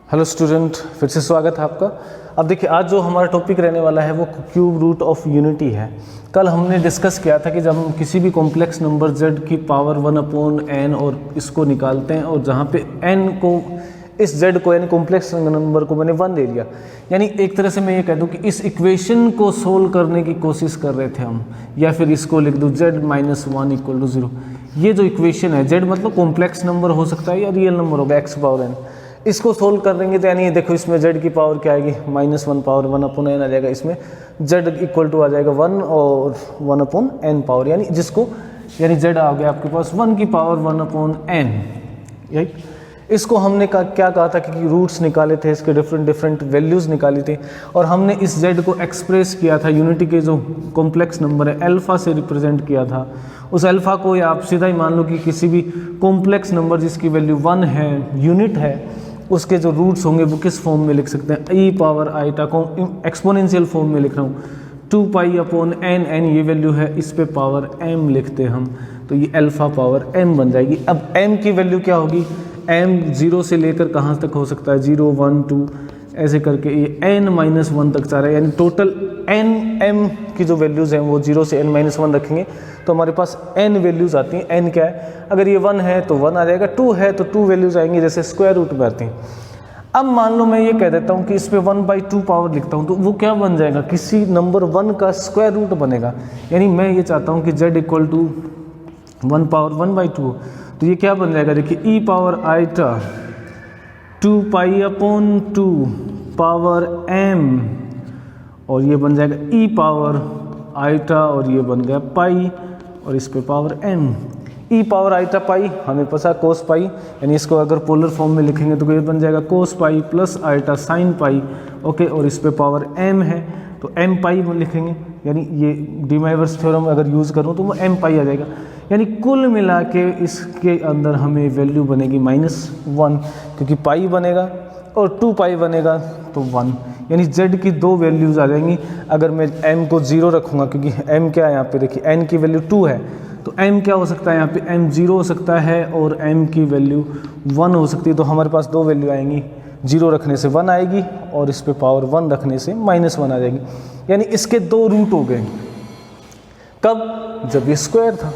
Hello student, फिर से स्वागत है आपका। अब देखिए, आज जो हमारा टॉपिक रहने वाला है वो क्यूब रूट ऑफ यूनिटी है। कल हमने डिस्कस किया था कि जब हम किसी भी कॉम्प्लेक्स नंबर z की पावर 1/n और इसको निकालते हैं और जहाँ पे n को इस z को यानी कॉम्प्लेक्स नंबर को मैंने 1 ले लिया, यानी एक तरह से मैं ये कह दूँ कि इस इक्वेशन को सोल्व करने की कोशिश कर रहे थे हम, या फिर इसको लिख दूँ z - 1 = 0। ये जो इक्वेशन है, z मतलब कॉम्प्लेक्स नंबर हो सकता है या रियल नंबर होगा x पावर n, इसको सोल्व कर देंगे तो यानी देखो इसमें z की पावर क्या आएगी, -1 पावर 1/n आ जाएगा। इसमें z इक्वल टू आ जाएगा 1 और 1/n पावर, यानी z आ गया आपके पास 1 की पावर 1/n। राइट, इसको हमने क्या कहा था कि रूट्स निकाले थे, इसके डिफरेंट वैल्यूज़ निकाली थी और हमने इस z को एक्सप्रेस किया था यूनिटी के जो कॉम्प्लेक्स नंबर है अल्फ़ा से रिप्रेजेंट किया था। उस अल्फ़ा को या आप सीधा ही मान लो कि किसी भी कॉम्प्लेक्स नंबर जिसकी वैल्यू 1 है, यूनिट है, उसके जो रूट्स होंगे वो किस फॉर्म में लिख सकते हैं, e पावर आइटा को एक्सपोनेंशियल फॉर्म में लिख रहा हूँ, 2π/n, n ये वैल्यू है, इस पे पावर m लिखते हैं हम, तो ये अल्फ़ा पावर m बन जाएगी। अब m की वैल्यू क्या होगी, m 0 से लेकर कहाँ तक हो सकता है, 0 1 2 ऐसे करके ये n-1 तक जा रहा है, यानी टोटल n m की जो वैल्यूज़ हैं वो 0 से n-1 रखेंगे तो हमारे पास n वैल्यूज़ आती हैं। n क्या है, अगर ये 1 है तो 1 आ जाएगा, 2 है तो 2 वैल्यूज़ आएंगी, जैसे स्क्वायर रूट में आती हैं। अब मान लो मैं ये कह देता हूँ कि इस पर 1/2 पावर लिखता हूँ, तो वो क्या बन जाएगा, किसी नंबर 1 का स्क्वायर रूट बनेगा। यानी मैं ये चाहता हूँ कि z = 1 पावर 1/2, तो ये क्या बन जाएगा, देखिए e power iota 2π/2 power m, और ये बन जाएगा e पावर आइटा, और ये बन गया पाई, और इस पे power m। e power iota pi हमें पता कोस पाई, यानी इसको अगर पोलर फॉर्म में लिखेंगे तो ये बन जाएगा cos pi plus iota sine pi. Okay, और इस पे पावर m है तो m पाई लिखेंगे, यानी ये डिमाइवर्स थ्योरम अगर यूज़ करूँ तो वो m पाई आ जाएगा। यानी कुल मिला के इसके अंदर हमें वैल्यू बनेगी -1, क्योंकि पाई बनेगा और 2 पाई बनेगा तो 1, यानी z की 2 वैल्यूज़ आ जाएंगी। अगर मैं m को 0 रखूँगा, क्योंकि m क्या है यहाँ पे, देखिए n की वैल्यू 2 है, तो m क्या हो सकता है यहाँ पे, m 0 हो सकता है और m की वैल्यू 1 हो सकती है। तो हमारे पास 2 वैल्यू आएंगी, 0 रखने से 1 आएगी और इस पे पावर 1 रखने से -1 आ जाएगी। यानी इसके 2 रूट हो गए, कब, जब ये स्क्वायर था।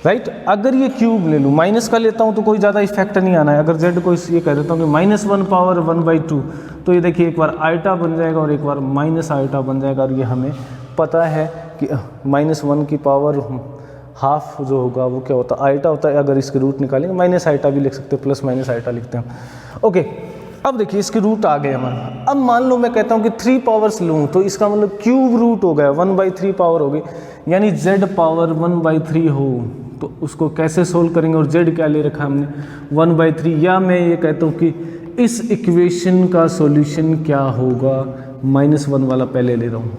राइट, अगर ये क्यूब ले लूँ, माइनस का लेता हूँ तो कोई ज़्यादा इफेक्ट नहीं आना है। अगर z को ये कह देता हूँ कि -1 पावर 1/2, तो ये देखिए एक बार आइटा बन जाएगा और एक बार माइनस आइटा बन जाएगा, और ये हमें पता है कि -1 की पावर हाफ जो होगा वो क्या होता है, आइटा होता है। अगर इसके रूट निकालेंगे माइनस आइटा भी लिख सकते हैं, प्लस माइनस आइटा लिखते हैं। ओके, अब देखिए इसके रूट आ गए हमारे। अब मान लो मैं कहता हूँ कि 3 पावर्स लूँ, तो इसका मतलब क्यूब रूट हो गया, 1/3 पावर हो गई, यानी z पावर 1/3 हो, तो उसको कैसे सोल्व करेंगे, और z क्या ले रखा है हमने 1/3, या मैं ये कहता हूँ कि इस इक्वेशन का सॉल्यूशन क्या होगा, -1 वाला पहले ले रहा हूँ।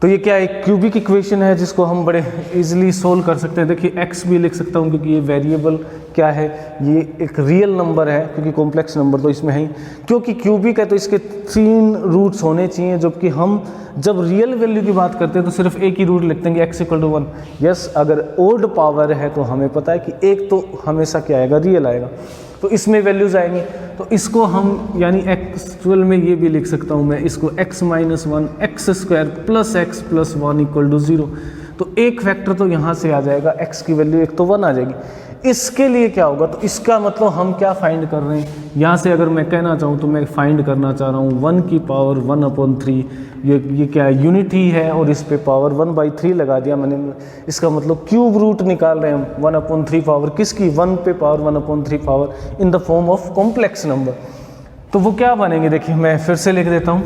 तो ये क्या है, क्यूबिक इक्वेशन है जिसको हम बड़े इजीली सोल्व कर सकते हैं। देखिए x भी लिख सकता हूँ, क्योंकि ये वेरिएबल क्या है, ये एक रियल नंबर है, क्योंकि कॉम्प्लेक्स नंबर तो इसमें है ही। क्योंकि क्यूबिक है तो इसके 3 रूट्स होने चाहिए, जबकि हम जब रियल वैल्यू की बात करते हैं तो सिर्फ एक ही रूट लिखते हैं कि x = 1। यस, अगर ओड पावर है तो हमें पता है कि एक तो हमेशा क्या आएगा, रियल आएगा, तो इसमें वैल्यूज़ आएंगी। तो इसको हम यानी एक्चुअल में ये भी लिख सकता हूँ मैं, इसको x - 1 x² + x + 1 = 0। तो एक फैक्टर तो यहाँ से आ जाएगा, x की वैल्यू एक तो 1 आ जाएगी। इसके लिए क्या होगा, तो इसका मतलब हम क्या फाइंड कर रहे हैं, यहाँ से अगर मैं कहना चाहूँ तो मैं फाइंड करना चाह रहा हूँ 1 की पावर 1/3, ये क्या यूनिटी है, और इस पे पावर 1/3 लगा दिया मैंने। इसका मतलब क्यूब रूट निकाल रहे हैं 1/3 पावर किसकी, 1 पे power 1/3 power in the form of complex number. तो वो क्या बनेंगे, देखिए मैं फिर से लिख देता हूँ।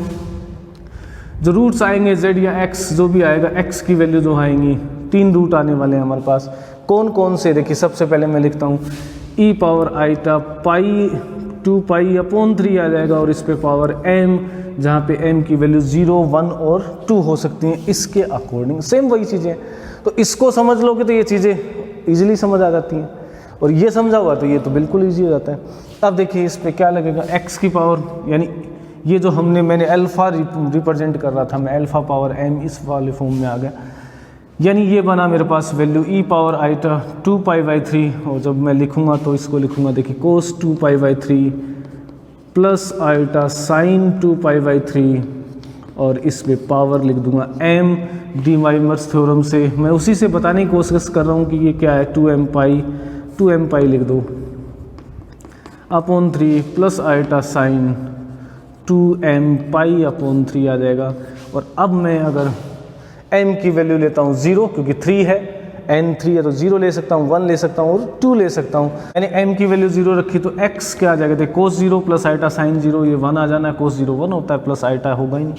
जो रूट्स आएंगे z या x जो भी आएगा, x की वैल्यू जो आएंगी, 3 रूट आने वाले हैं हमारे पास। कौन कौन से, देखिए सबसे पहले मैं लिखता हूँ e पावर आइटा पाई 2π/3 आ जाएगा, और इस पे पावर m, जहाँ पे m की वैल्यू 0 1 और 2 हो सकती हैं। इसके अकॉर्डिंग सेम वही चीज़ें, तो इसको समझ लोगे तो ये चीज़ें ईजिली समझ आ जाती हैं, और ये समझा हुआ तो ये तो बिल्कुल ईजी हो जाता है। अब देखिए इस पर क्या लगेगा, x की पावर, यानी ये जो मैंने अल्फ़ा रिप्रेजेंट कर रहा था, मैं अल्फ़ा पावर m इस वाले फॉर्म में आ गया, यानी ये बना मेरे पास वैल्यू e पावर आइटा 2π/3, और जब मैं लिखूंगा तो इसको लिखूंगा, देखिए कोस 2π/3 प्लस आइटा साइन 2π/3 और इस पे पावर लिख दूंगा m डी वाइमर्स थ्योरम से। मैं उसी से बताने की कोशिश कर रहा हूँ कि ये क्या है, 2m पाई लिख दो upon 3 plus iota sine 2m π/3 आ जाएगा। और अब मैं अगर m की वैल्यू लेता हूँ 0, क्योंकि 3 है, n 3 है तो 0 ले सकता हूँ, 1 ले सकता हूँ और 2 ले सकता हूँ। यानी m की वैल्यू 0 रखी तो x क्या आ जाएगा, देखो cos 0 प्लस आइटा साइन 0, ये 1 आ जाना है, cos 0 1 होता है, प्लस आइटा होगा ही नहीं।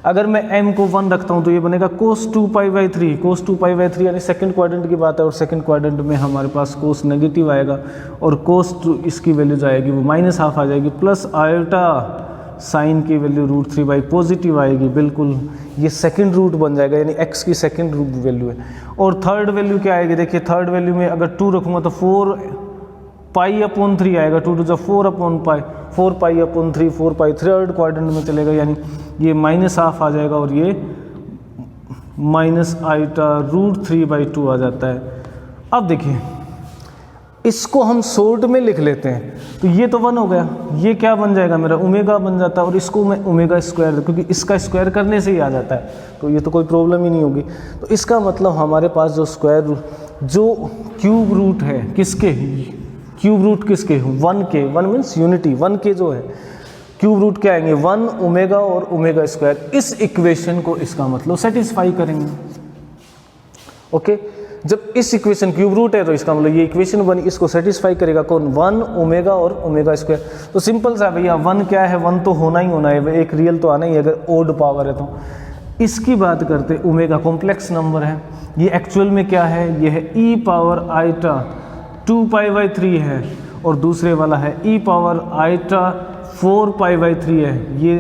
अगर मैं m को 1 रखता हूँ तो ये बनेगा cos 2π/3, cos 2π/3 यानी सेकंड क्वाड्रेंट की बात है, और सेकंड क्वाड्रेंट में हमारे पास cos नेगेटिव आएगा और cos 2 इसकी वैल्यू जाएगी वो -½ आ जाएगी, प्लस आइटा साइन की वैल्यू √3 पॉजिटिव आएगी, बिल्कुल ये सेकंड रूट बन जाएगा, यानी x की सेकंड रूट वैल्यू है। और थर्ड वैल्यू क्या आएगी, देखिए थर्ड वैल्यू में अगर 2 रखूँगा तो 4π/3 आएगा, 2 to 4/π, 4π/3, 4π थर्ड क्वाड्रेंट में चलेगा, यानी ये -½ आ जाएगा और ये माइनस आइटा √3/2 आ जाता है। अब देखिए इसको हम शॉर्ट में लिख लेते हैं, तो ये तो 1 हो गया, ये क्या बन जाएगा मेरा ओमेगा बन जाता है, और इसको मैं ओमेगा स्क्वायर, क्योंकि इसका स्क्वायर करने से ही आ जाता है तो ये तो कोई प्रॉब्लम ही नहीं होगी। तो इसका मतलब हमारे पास जो स्क्वायर रूट, जो क्यूब रूट है किसके, क्यूब रूट किसके 1 के, 1 मीन्स यूनिटी 1 के जो है क्यूब रूट क्या आएंगे 1 ओमेगा और ओमेगा स्क्वायर, इस इक्वेशन को इसका मतलब सेटिस्फाई करेंगे। ओके, जब इस इक्वेशन क्यूब रूट है तो इसका मतलब ये इक्वेशन बनी, इसको सेटिस्फाई करेगा कौन, 1 ओमेगा और ओमेगा स्क्वायर। तो सिंपल सा भैया 1 क्या है, 1 तो होना ही होना है, एक रियल तो आना ही है अगर ओड पावर है तो। इसकी बात करते ओमेगा कॉम्प्लेक्स नंबर है, ये एक्चुअल में क्या है, ये है e पावर आइटा 2π/3 है, और दूसरे वाला है e पावर आइटा 4π/3 है, ये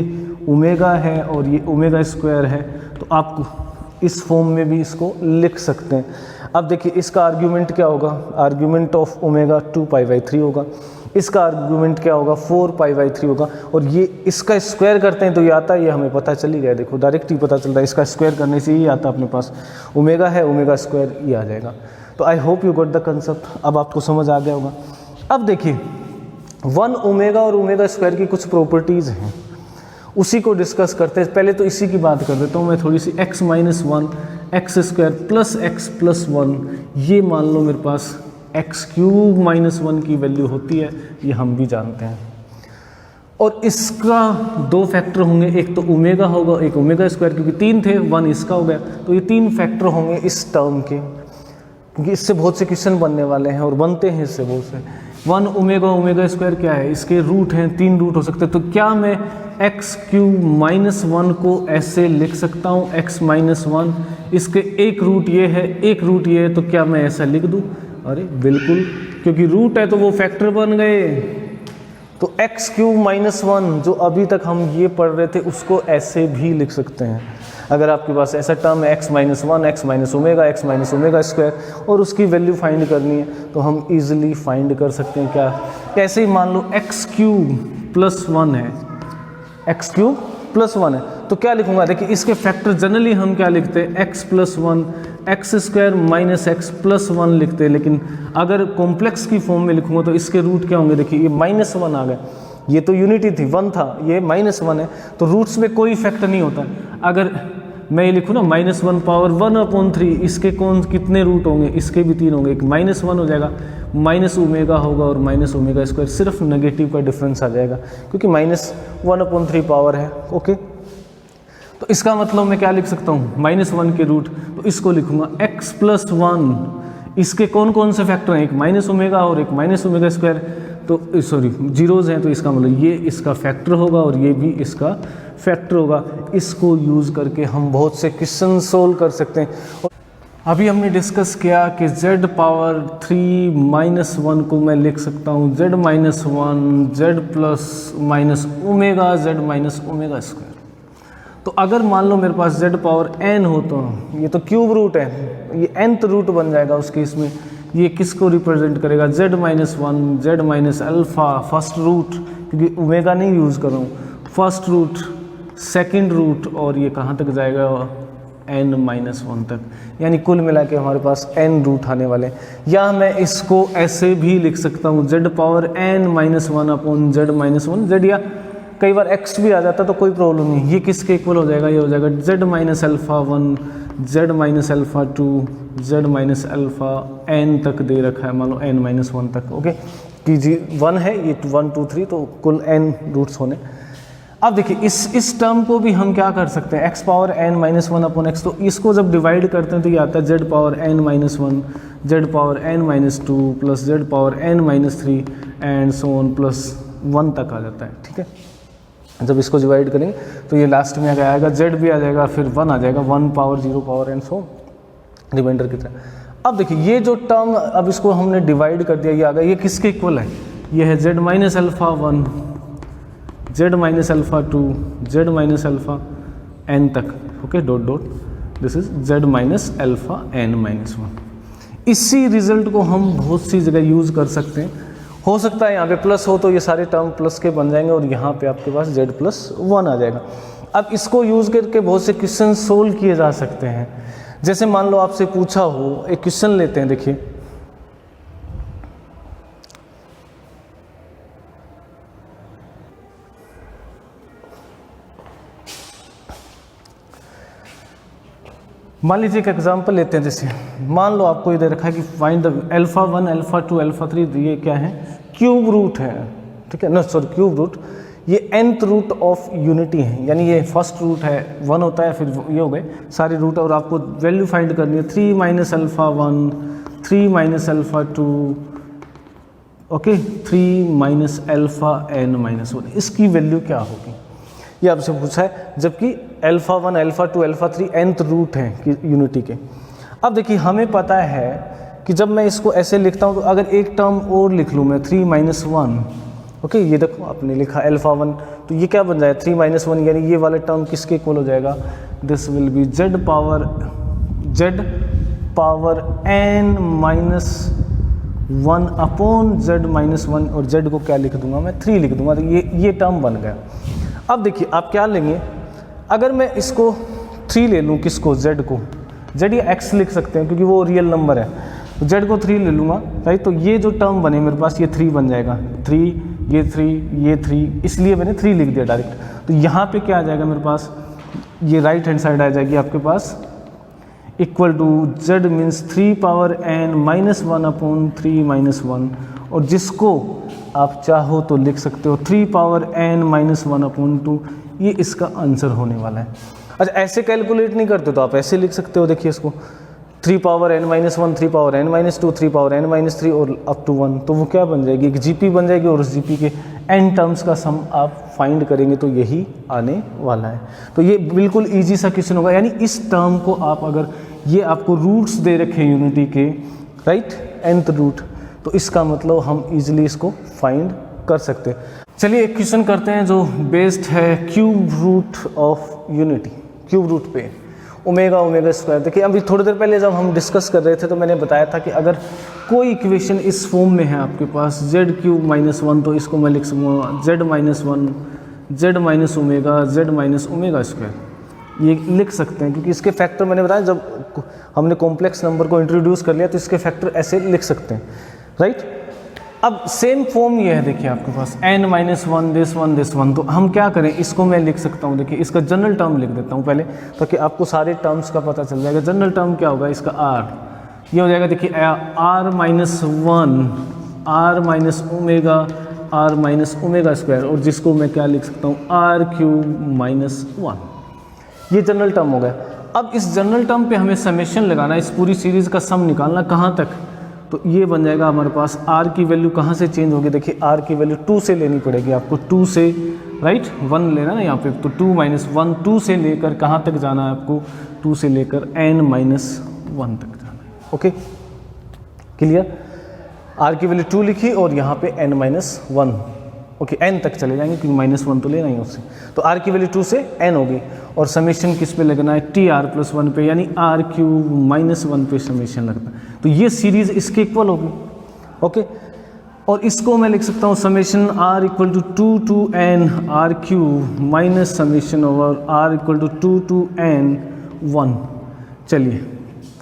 ओमेगा है और ये ओमेगा स्क्वायर है। तो आप इस फॉर्म में भी इसको लिख सकते हैं। अब देखिए इसका आर्ग्यूमेंट क्या होगा, आर्ग्यूमेंट ऑफ ओमेगा 2π/3 होगा, इसका आर्ग्यूमेंट क्या होगा 4π/3 होगा, और ये इसका स्क्वायर करते हैं तो ये आता है, ये हमें पता चल ही गया, देखो डायरेक्ट ही पता चल रहा है, इसका स्क्वायर करने से ही आता है अपने पास, ओमेगा है ओमेगा स्क्वायर ये आ जाएगा। तो I hope you got the concept, अब आपको समझ आ गया होगा। अब देखिए 1 ओमेगा और ओमेगा स्क्वायर की कुछ प्रॉपर्टीज़ हैं, उसी को डिस्कस करते हैं। पहले तो इसी की बात कर देता हूँ मैं थोड़ी सी, x - 1 x square plus x plus 1, ये मान लो मेरे पास x³ - 1 की वैल्यू होती है, ये हम भी जानते हैं। और इसका 2 फैक्टर होंगे, एक तो ओमेगा होगा, एक ओमेगा स्क्वायर, क्योंकि 3 थे 1 इसका हो गया, तो ये 3 फैक्टर होंगे इस टर्म के, क्योंकि इससे बहुत से क्वेश्चन बनने वाले हैं और बनते हैं इससे बहुत से। 1 ओमेगा ओमेगा स्क्वायर क्या है, इसके रूट हैं, 3 रूट हो सकते हैं, तो क्या मैं x³ - 1 को ऐसे लिख सकता हूँ, x - 1, इसके एक रूट ये है एक रूट ये है, तो क्या मैं ऐसा लिख दूँ, अरे बिल्कुल, क्योंकि रूट है तो वो फैक्टर बन गए। तो x³ - 1 जो अभी तक हम ये पढ़ रहे थे उसको ऐसे भी लिख सकते हैं। अगर आपके पास ऐसा टर्म है x - 1 x - omega x - omega square, और उसकी वैल्यू फाइंड करनी है तो हम इजीली फाइंड कर सकते हैं। क्या, कैसे ही मान लो x³ + 1 है, x³ + 1 है, तो क्या लिखूंगा, देखिए इसके फैक्टर जनरली हम क्या लिखते हैं, x + 1 x² - x + 1 लिखते हैं, लेकिन अगर कॉम्प्लेक्स की फॉर्म में लिखूंगा तो इसके रूट क्या होंगे, देखिए ये -1 आ गए, ये तो यूनिटी थी 1 था, ये -1 है, तो रूट्स में कोई फैक्टर नहीं होता। अगर मैं ये लिखूँ ना -1 पावर 1/3, इसके कौन कितने रूट होंगे, इसके भी 3 होंगे, एक -1 हो जाएगा, माइनस ओमेगा होगा और माइनस ओमेगा स्क्वायर, सिर्फ नेगेटिव का डिफरेंस आ जाएगा क्योंकि -1/3 पावर है। ओके, तो इसका मतलब मैं क्या लिख सकता हूँ, -1 के रूट, तो इसको लिखूंगा x + 1, इसके कौन कौन से फैक्टर हैं, एक माइनस ओमेगा और एक माइनस ओमेगा स्क्वायर, तो सॉरी जीरोज़ हैं, तो इसका मतलब ये इसका फैक्टर होगा और ये भी इसका फैक्टर होगा। इसको यूज़ करके हम बहुत से क्वेश्चन सोल्व कर सकते हैं। अभी हमने डिस्कस किया कि z पावर 3 - 1 को मैं लिख सकता हूँ z - 1 z plus minus omega z minus omega square. तो अगर मान लो मेरे पास z पावर n हो तो ये तो क्यूब रूट है, ये nth रूट बन जाएगा उस केस में। ये किसको रिप्रेजेंट करेगा, z - 1 z minus alpha first root, क्योंकि ओमेगा नहीं यूज़ कर रहा हूँ, फर्स्ट रूट सेकंड रूट, और ये कहाँ तक जाएगा n माइनस 1 तक, यानी कुल मिला के हमारे पास n रूट आने वाले हैं। या मैं इसको ऐसे भी लिख सकता हूँ z power n minus 1 upon z minus 1 z, या कई बार x भी आ जाता तो कोई प्रॉब्लम नहीं। ये किसके इक्वल हो जाएगा, ये हो जाएगा z minus alpha 1 z minus alpha 2 z minus alpha n तक दे रखा है, मान लो n माइनस 1 तक। ओके, कि जी 1 है, ये 1 2 3, तो कुल n रूट्स होने। अब देखिए इस टर्म को भी हम क्या कर सकते हैं, x power n minus 1 upon x, तो इसको जब डिवाइड करते हैं तो ये आता है z power n minus 1 z power n minus 2 plus z power n minus 3 and so on plus 1 तक आ जाता है। ठीक है, जब इसको डिवाइड करेंगे तो ये लास्ट में आगे आएगा, z भी आ जाएगा, फिर 1 आ जाएगा, 1 power 0 power and so remainder की तरह। अब देखिए ये जो टर्म, अब इसको हमने डिवाइड कर दिया, ये आ गया, ये किसके इक्वल है, ये है z minus alpha 1 z minus alpha 2 z minus alpha n तक। Okay, dot dot, this is z minus alpha n minus 1। इसी रिजल्ट को हम बहुत सी जगह यूज़ कर सकते हैं। हो सकता है यहाँ पे प्लस हो तो ये सारे टर्म प्लस के बन जाएंगे और यहाँ पे आपके पास z प्लस 1 आ जाएगा। अब इसको यूज़ करके बहुत से क्वेश्चन सोल्व किए जा सकते हैं। जैसे मान लो आपसे पूछा हो, एक क्वेश्चन लेते हैं, देखिए मान लीजिए एक एग्जांपल लेते हैं। जैसे मान लो आपको इधर रखा है कि find the alpha 1 alpha 2 alpha 3, ये क्या है, क्यूब रूट है। ठीक है ना, सॉरी क्यूब रूट, ये nth रूट ऑफ यूनिटी है, यानी ये फर्स्ट रूट है, 1 होता है, फिर ये हो गए सारे रूट, और आपको वैल्यू फाइंड करनी है 3 minus alpha 1 3 minus alpha 2, okay 3 minus alpha n minus 1, इसकी वैल्यू क्या होगी, ये आपसे पूछा है। जबकि alpha 1 alpha 2 alpha 3 nth root हैं कि यूनिटी के। अब देखिए हमें पता है कि जब मैं इसको ऐसे लिखता हूँ तो अगर एक टर्म और लिख लूँ मैं 3 माइनस 1, ओके, ये देखो आपने लिखा अल्फ़ा 1, तो ये क्या बन जाएगा 3 माइनस 1, यानी ये वाला टर्म किसके इक्वल हो जाएगा, this will be z power n minus 1 upon z minus 1, और z को क्या लिख दूंगा मैं 3 लिख दूंगा, तो ये टर्म बन गया। अब देखिए आप क्या लेंगे, अगर मैं इसको 3 ले लूँ, किसको, z को, z या x लिख सकते हैं क्योंकि वो रियल नंबर है, तो z को 3 ले लूँगा, राइट, तो ये जो टर्म बने मेरे पास ये 3 बन जाएगा, 3 ये 3 ये 3, इसलिए मैंने 3 लिख दिया डायरेक्ट। तो यहाँ पे क्या आ जाएगा मेरे पास, ये राइट हैंड साइड आ जाएगी आपके पास, equal to z means 3 power n minus 1 upon 3 minus 1, और जिसको आप चाहो तो लिख सकते हो 3 पावर n माइनस 1 अपॉन 2, ये इसका आंसर होने वाला है। अच्छा, ऐसे कैलकुलेट नहीं करते तो आप ऐसे लिख सकते हो, देखिए इसको 3 power n minus 1 3 power n minus 2 3 power n minus 3 और अप टू 1, तो वो क्या बन जाएगी, एक जीपी बन जाएगी, और उस जीपी के n टर्म्स का सम आप फाइंड करेंगे तो यही आने वाला है। तो ये बिल्कुल ईजी सा क्वेश्चन होगा, यानी इस टर्म को आप, अगर ये आपको रूट्स दे रखे यूनिटी के, राइट, nth रूट, तो इसका मतलब हम इजीली इसको फाइंड कर सकते हैं। चलिए एक क्वेश्चन करते हैं जो बेस्ड है cube root of unity, cube root पे ओमेगा ओमेगा स्क्वायर। देखिए अभी थोड़ी देर पहले जब हम डिस्कस कर रहे थे तो मैंने बताया था कि अगर कोई इक्वेशन इस फॉर्म में है आपके पास z क्यूब माइनस 1, तो इसको मैं लिख सकूँगा z minus 1 z minus omega square, ये लिख सकते हैं क्योंकि इसके फैक्टर मैंने बताया, जब हमने कॉम्प्लेक्स नंबर को इंट्रोड्यूस कर लिया तो इसके फैक्टर ऐसे लिख सकते हैं, राइट। अब सेम फॉर्म ये है, देखिए आपके पास n माइनस 1 दिस 1, तो हम क्या करें, इसको मैं लिख सकता हूँ, देखिए इसका जनरल टर्म लिख देता हूँ पहले, ताकि आपको सारे टर्म्स का पता चल जाएगा। जनरल टर्म क्या होगा, इसका r, ये हो जाएगा, देखिए r minus 1 r minus omega square, और जिसको मैं क्या लिख सकता हूँ r क्यूब माइनस 1, ये जनरल टर्म हो गया। अब इस जनरल टर्म पे हमें समेशन लगाना है, इस पूरी सीरीज़ का सम निकालना, कहाँ तक, तो ये बन जाएगा हमारे पास r की वैल्यू कहाँ से चेंज होगी, देखिए r की वैल्यू 2 से लेनी पड़ेगी आपको, 2 से, राइट, 1 लेना ना यहाँ पे, तो 2 माइनस 1, 2 से लेकर कहाँ तक जाना है आपको, 2 से लेकर n माइनस 1 तक जाना है। ओके, क्लियर, r की वैल्यू 2 लिखी और यहाँ पे n माइनस 1, ओके, n तक चले जाएंगे क्योंकि माइनस 1 तो लेना ही उससे, तो r की वैल्यू 2 से n होगी, और समेशन किस पे लगना है, tr प्लस 1 पे, यानी r क्यूब माइनस 1 पे समेशन लगता है, तो ये सीरीज इसके इक्वल होगी। ओके, और इसको मैं लिख सकता हूँ summation r equal to 2 to n r cube minus summation over r equal to 2 to n 1, चलिए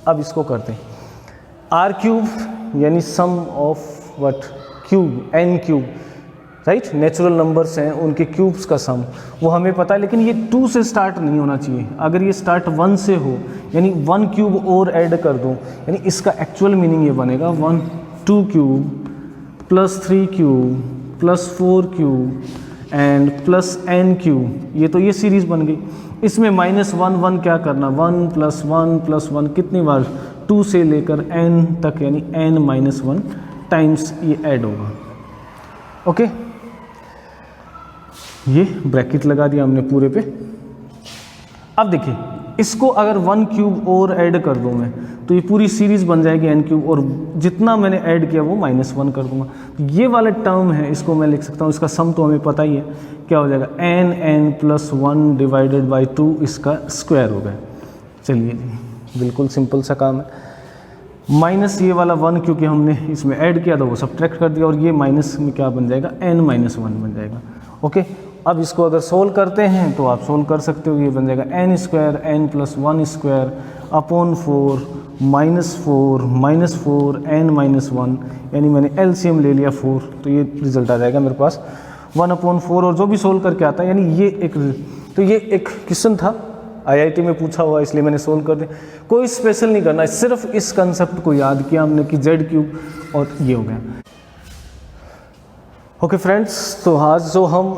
अब इसको करते हैं। आर क्यूब यानी sum of what, cube, n cube, right, natural numbers हैं उनके क्यूब्स का सम, वो हमें पता है, लेकिन ये 2 से स्टार्ट नहीं होना चाहिए। अगर ये स्टार्ट 1 से हो, यानी 1 क्यूब और ऐड कर दूं, यानी इसका एक्चुअल मीनिंग ये बनेगा 1 2 cube plus 3 cube plus 4 cube and plus n cube. ये तो ये सीरीज बन गई। इसमें -1 क्या करना, 1 + 1 + 1 कितनी बार, 2 से लेकर n तक, यानी n-1 टाइम्स ये ऐड होगा। ओके, ये ब्रैकेट लगा दिया हमने पूरे पे। अब देखिए इसको अगर 1 क्यूब और ऐड कर दूं मैं, तो ये पूरी सीरीज बन जाएगी n क्यूब, और जितना मैंने ऐड किया वो -1 कर दूंगा। तो ये वाला टर्म है, इसको मैं लिख सकता हूँ, इसका सम तो हमें पता ही है क्या हो जाएगा, n + 1 डिवाइडेड बाई 2, इसका स्क्वायर हो गया। चलिए जी, बिल्कुल सिंपल सा काम है। माइनस ये वाला 1 क्योंकि हमने इसमें ऐड किया था वो सब्ट्रैक्ट कर दिया, और ये माइनस में क्या बन जाएगा, n-1 बन जाएगा। ओके, अब इसको अगर सोल्व करते हैं तो आप सोल्व कर सकते हो, ये बन जाएगा n² n + 1² अपॉन 4 -4 n-1, यानी मैंने एलसीएम ले लिया 4, तो ये रिजल्ट आ जाएगा मेरे पास 1/4। और जो भी सोल्व करके आता है, यानी ये एक क्वेश्चन था आईआईटी में पूछा हुआ, इसलिए मैंने सोल्व कर दिया। कोई स्पेशल नहीं करना है, सिर्फ इस कंसेप्ट को याद किया हमने कि z³ और ये हो गया। ओके फ्रेंड्स, तो आज जो हम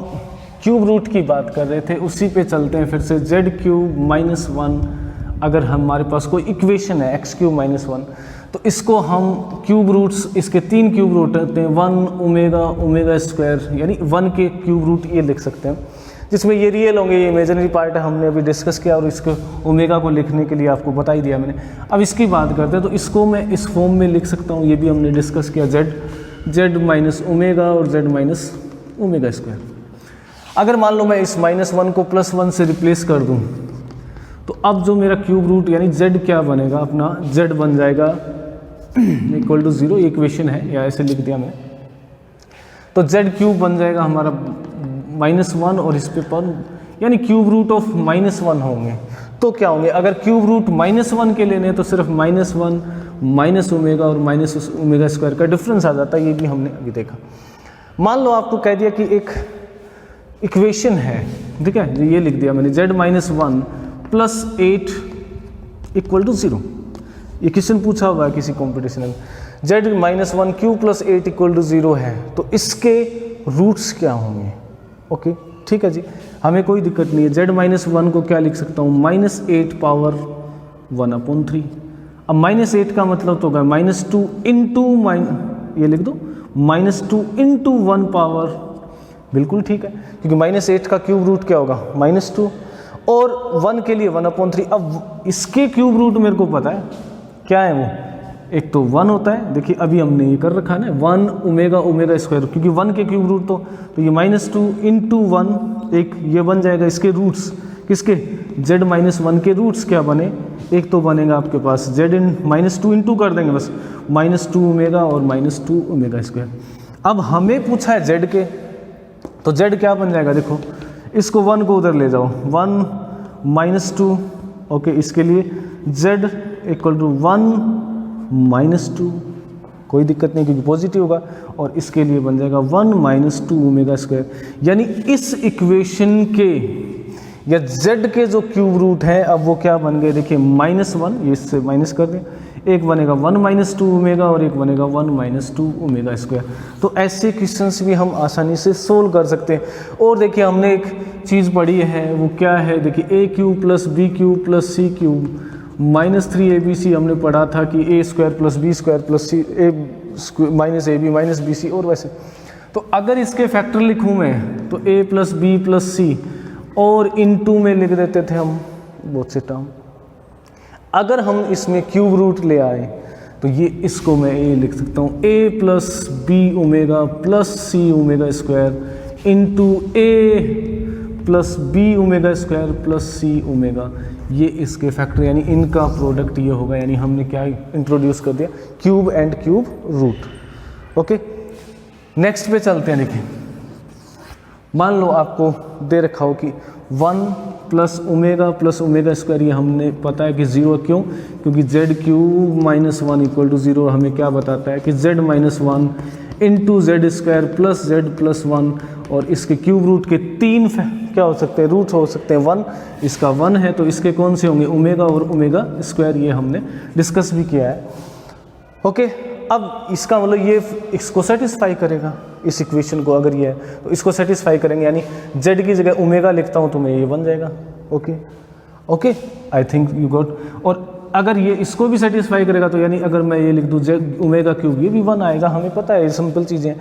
क्यूब रूट की बात कर रहे थे उसी पे चलते हैं फिर से। z³ - 1, अगर हमारे पास कोई इक्वेशन है x³ - 1, तो इसको हम क्यूब रूट्स, इसके 3 क्यूब रूट होते हैं, 1 ओमेगा², यानी 1 के क्यूब रूट ये लिख सकते हैं, जिसमें ये रियल होंगे, ये इमेजिनरी पार्ट है, हमने अभी डिस्कस किया, और इसको ओमेगा को लिखने के लिए आपको बता ही दिया मैंने। अब इसकी बात करते हैं, तो इसको मैं इस फॉर्म में लिख सकता हूँ, ये भी हमने डिस्कस किया, z - और z - ω²। अगर मान लो मैं इस -1 को +1 से रिप्लेस कर दूं, तो अब जो मेरा क्यूब रूट यानी z क्या बनेगा अपना, z बन जाएगा =0, इक्वेशन है, या ऐसे लिख दिया मैंने, तो z³ बन जाएगा हमारा -1, और इस पे पर यानी क्यूब रूट ऑफ -1 होंगे। तो क्या होंगे, अगर क्यूब रूट -1 के लेने हैं तो सिर्फ -1 -ω और -ω² का डिफरेंस आ जाता है, ये भी हमने अभी देखा। मान लो आपको कह दिया कि एक इक्वेशन है, ठीक है, ये लिख दिया मैंने, z - 1 + 8 = 0। ये क्वेश्चन पूछा हुआ है किसी कॉम्पिटिशन में, z - 1 क्यूब + 8 = 0 है, तो इसके रूट्स क्या होंगे। ओके, ठीक है जी, हमें कोई दिक्कत नहीं है। z - 1 को क्या लिख सकता हूँ, -8 पावर 1/3। अब -8 का मतलब तो होगा -2 इंटू ये लिख दो, -2 इंटू 1 पावर, बिल्कुल ठीक है, क्योंकि -8 का क्यूब रूट क्या होगा, -2, और 1 के लिए 1/3। अब इसके क्यूब रूट मेरे को पता है क्या है, वो एक तो 1 होता है, देखिए अभी हमने ये कर रखा है ना, 1 ω², क्योंकि 1 के क्यूब रूट तो ये -2 इंटू 1, एक ये बन जाएगा, इसके रूट्स किसके, z - 1 के रूट्स क्या बने, एक तो बनेगा आपके पास z -2 इंटू कर देंगे बस, -2ω और -2ω²। अब हमें पूछा है z के, तो z क्या बन जाएगा, देखो इसको 1 को उधर ले जाओ, 1 -2, ओके, इसके लिए z = 1 - 2, कोई दिक्कत नहीं क्योंकि पॉजिटिव होगा, और इसके लिए बन जाएगा 1 - 2ω²। यानी इस इक्वेशन के या z के जो क्यूब रूट हैं, अब वो क्या बन गए, देखिए -1, ये इससे माइनस कर दें, एक बनेगा 1 - 2ω और एक बनेगा 1 - 2ω²। तो ऐसे क्वेश्चंस भी हम आसानी से सोल्व कर सकते हैं। और देखिए हमने एक चीज़ पढ़ी है, वो क्या है, देखिए a³ + b³ + c³ -3abc हमने पढ़ा था कि a² + b² + c -ab - bc, और वैसे तो अगर इसके फैक्टर लिखूँ मैं तो a + b + c, और इनटू में लिख देते थे हम बहुत से टर्म। अगर हम इसमें क्यूब रूट ले आए तो ये इसको मैं ये लिख सकता हूँ, a + bω + cω² into a + bω² + cω, ये इसके फैक्टर यानी इनका प्रोडक्ट ये होगा, यानी हमने क्या इंट्रोड्यूस कर दिया, cube and cube root. Okay, next पे चलते हैं। देखिए मान लो आपको दे रखा हो कि 1 प्लस ओमेगा स्क्वायर, ये हमने पता है कि 0 क्यों, क्योंकि Z cube minus 1 equal to 0 हमें क्या बताता है कि Z minus 1 into Z square plus Z plus 1, और इसके क्यूब रूट के 3 क्या हो सकते हैं, रूट हो सकते हैं 1, इसका 1 है तो इसके कौन से होंगे, ओमेगा और ओमेगा स्क्वायर, ये हमने डिस्कस भी किया है। ओके, अब इसका मतलब ये इसको सेटिस्फाई करेगा, इस इक्वेशन को अगर ये है तो इसको सेटिस्फाई करेंगे, यानी z की जगह ओमेगा लिखता हूँ तो मैं ये बन जाएगा। Okay okay, I think you got. और अगर ये इसको भी सेटिस्फाई करेगा तो यानी अगर मैं ये लिख दूँ z ओमेगा क्यूब, ये भी 1 आएगा, हमें पता है, सिंपल चीज़ें।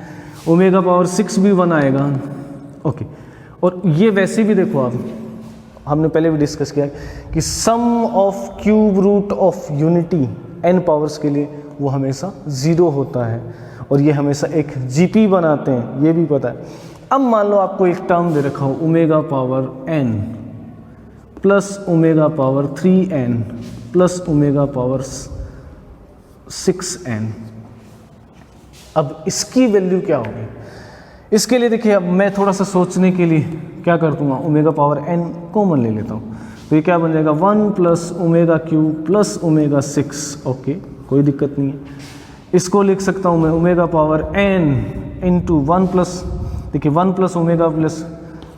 ओमेगा पावर 6 भी 1 आएगा। ओके, और ये वैसे भी देखो आप, हमने पहले भी डिस्कस किया कि sum of cube root of unity n powers के लिए वो हमेशा 0 होता है, और ये हमेशा एक जीपी बनाते हैं, ये भी पता है। अब मान लो आपको एक टर्म दे रखा हो omega power n plus omega power 3n plus omega power 6n, अब इसकी वैल्यू क्या होगी? इसके लिए देखिए, अब मैं थोड़ा सा सोचने के लिए क्या कर दूंगा, ओमेगा पावर n कॉमन ले लेता हूँ, तो ये क्या बन जाएगा 1 plus omega cube plus omega 6। Okay, कोई दिक्कत नहीं है। इसको लिख सकता हूँ मैं omega power n into 1 plus, देखिए 1 प्लस ओमेगा प्लस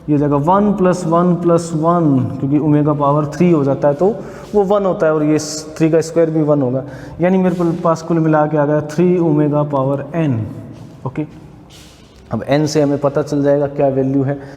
ये जगह 1 प्लस 1 प्लस 1, क्योंकि ओमेगा पावर 3 हो जाता है तो वो 1 होता है, और ये 3 का स्क्वायर भी 1 होगा, यानी मेरे पास कुल मिला के आ गया 3 ओमेगा पावर n। ओके, अब n से हमें पता चल जाएगा क्या वैल्यू है।